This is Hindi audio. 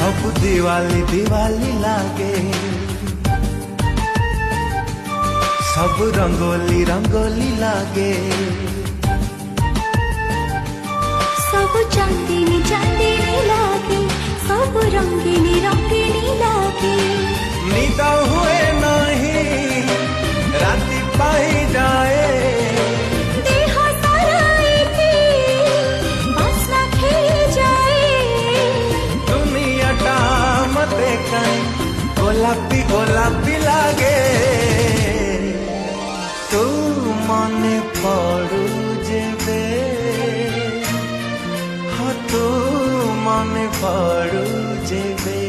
सब दिवाली दिवाली लागे, सब रंगोली रंगोली लागे, सब चांदनी चांदनी लागे, सब रंगीनी रंगीनी लागे। निद हुए नहीं राति पाई जाए, देह सारा एके बास्ना खेली जाए। दुनियाटा मते काई गोलापी गोलापी लागे। तू मने पड़ू जेबे, हाँ तू मने पड़ू जेबे।